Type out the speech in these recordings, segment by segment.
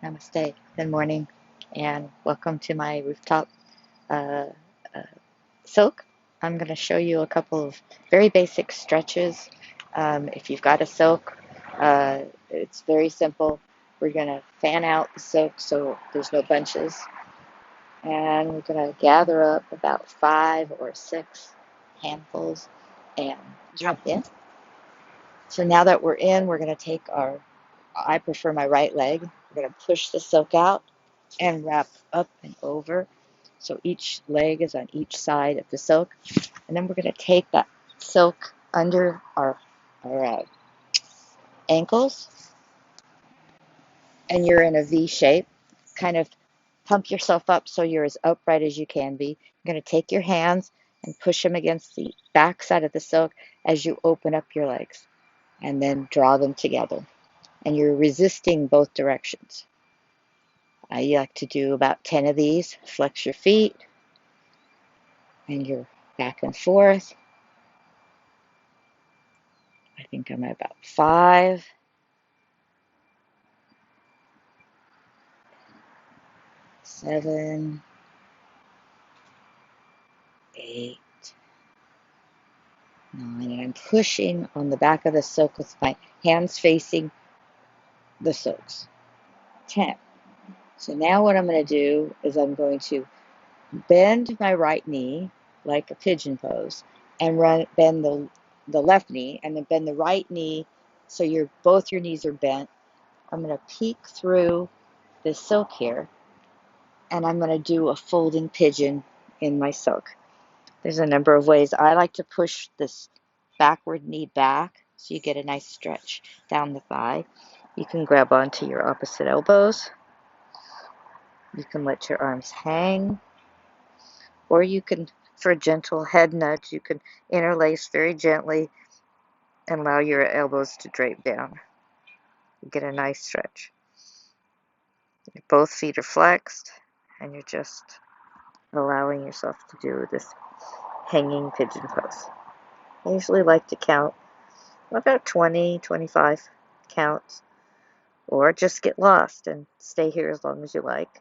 Namaste. Good morning, and welcome to my rooftop uh, uh, silk. I'm going to show you a couple of very basic stretches. If you've got a silk, it's very simple. We're going to fan out the silk so there's no bunches, and we're going to gather up about 5 or 6 handfuls and jump in. So now that we're in, we're going to take I prefer my right leg. We're going to push the silk out and wrap up and over. So each leg is on each side of the silk. And then we're going to take that silk under our ankles, and you're in a V shape. Kind of pump yourself up so you're as upright as you can be. You're going to take your hands and push them against the back side of the silk as you open up your legs, and then draw them together. And you're resisting both directions. I like to do about 10 of these. Flex your feet, and you're back and forth. I think I'm at about 5, 7, 8, 9, and I'm pushing on the back of the silk with my hands facing the silks. 10. So now what I'm going to do is I'm going to bend my right knee like a pigeon pose, and bend the left knee, and then bend the right knee so both your knees are bent. I'm going to peek through this silk here, and I'm going to do a folding pigeon in my silk. There's a number of ways. I like to push this backward knee back so you get a nice stretch down the thigh. You can grab onto your opposite elbows. You can let your arms hang, or you can, for a gentle head nudge, you can interlace very gently and allow your elbows to drape down. You get a nice stretch. Both feet are flexed, and you're just allowing yourself to do this hanging pigeon pose. I usually like to count about 20, 25 counts, or just get lost and stay here as long as you like.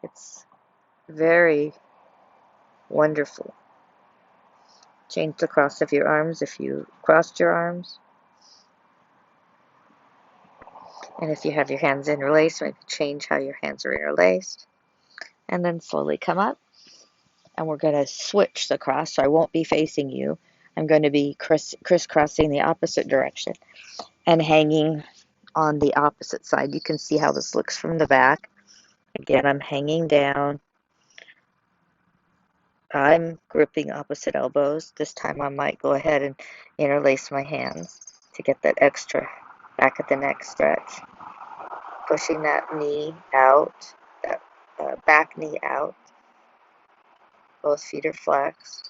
It's very wonderful. Change the cross of your arms if you crossed your arms. And if you have your hands interlaced, maybe change how your hands are interlaced. And then slowly come up. And we're going to switch the cross, so I won't be facing you. I'm going to be crisscrossing the opposite direction and hanging on the opposite side. You can see how this looks from the back. Again, I'm hanging down. I'm gripping opposite elbows. This time I might go ahead and interlace my hands to get that extra back at the neck stretch. Pushing that knee out, that back knee out. Both feet are flexed.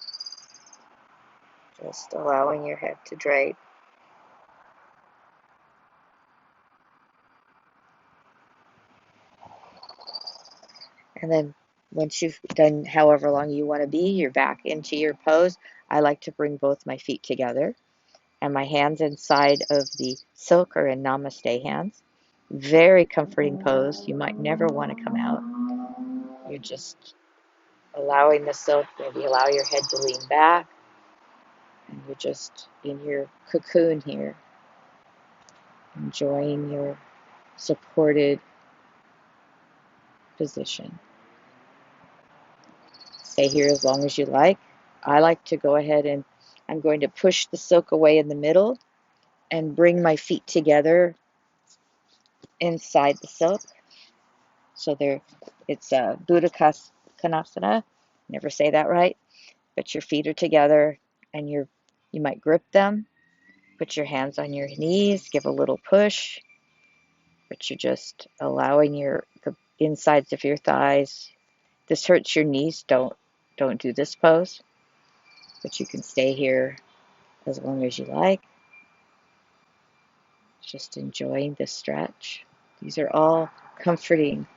Just allowing your head to drape. And then once you've done however long you want to be, you're back into your pose. I like to bring both my feet together, and my hands inside of the silk are in Namaste hands. Very comforting pose. You might never want to come out. You're just allowing the silk, maybe allow your head to lean back, and you're just in your cocoon here, enjoying your supported position. Stay here as long as you like. I like to go ahead and I'm going to push the silk away in the middle and bring my feet together inside the silk. So it's a Buddha Konasana. Never say that right, but your feet are together, and you might grip them. Put your hands on your knees, give a little push, but you're just allowing the insides of your thighs. This hurts your knees. Don't do this pose, but you can stay here as long as you like. Just enjoying the stretch. These are all comforting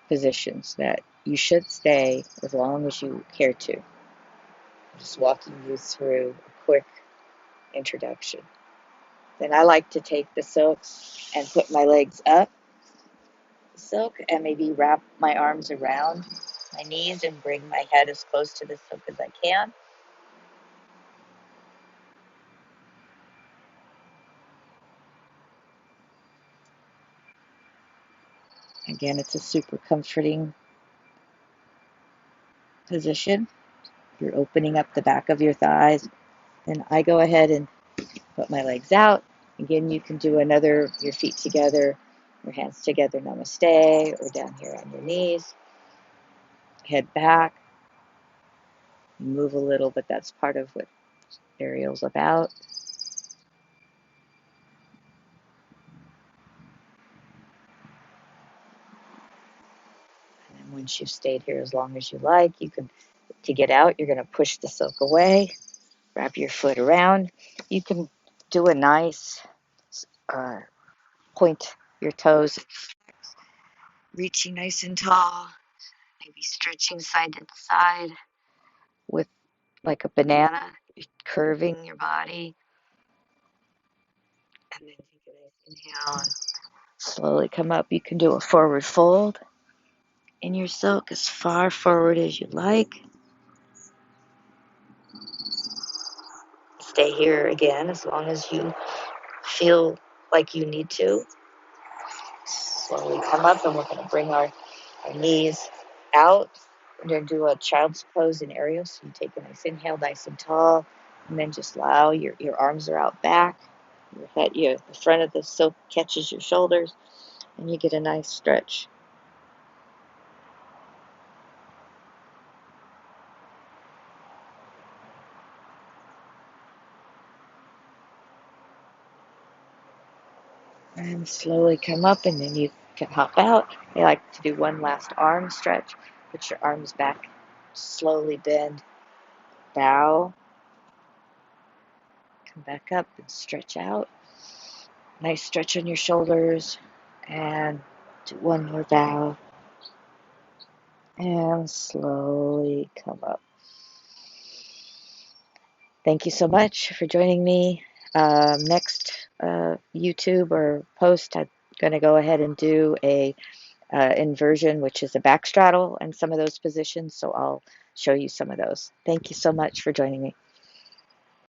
positions that you should stay as long as you care to. I'm just walking you through a quick introduction. Then I like to take the silks and put my legs up the silk and maybe wrap my arms around my knees and bring my head as close to the silk as I can. Again, it's a super comforting position. You're opening up the back of your thighs. Then I go ahead and put my legs out. Again, you can do another, your feet together, your hands together, namaste, or down here on your knees. Head back, move a little, but that's part of what Ariel's about. And once you've stayed here as long as you like, you can, to get out, you're going to push the silk away, wrap your foot around. You can do a nice uh, point your toes, reaching nice and tall, maybe stretching side to side with like a banana, curving your body. And then take a nice inhale and slowly come up. You can do a forward fold in your silk as far forward as you like. Stay here again as long as you feel like you need to. Slowly come up, and we're going to bring our knees out. We're going to do a child's pose in Ariel. So you take a nice inhale, nice and tall, and then just allow your arms are out back. Your head, the front of the silk catches your shoulders, and you get a nice stretch. And slowly come up, and then you can hop out. I like to do one last arm stretch. Put your arms back, slowly bend, bow, come back up and stretch out. Nice stretch on your shoulders, and do one more bow, and slowly come up. Thank you so much for joining me. Next YouTube or post, I'm going to go ahead and do a inversion, which is a back straddle, and some of those positions. So I'll show you some of those. Thank you so much for joining me.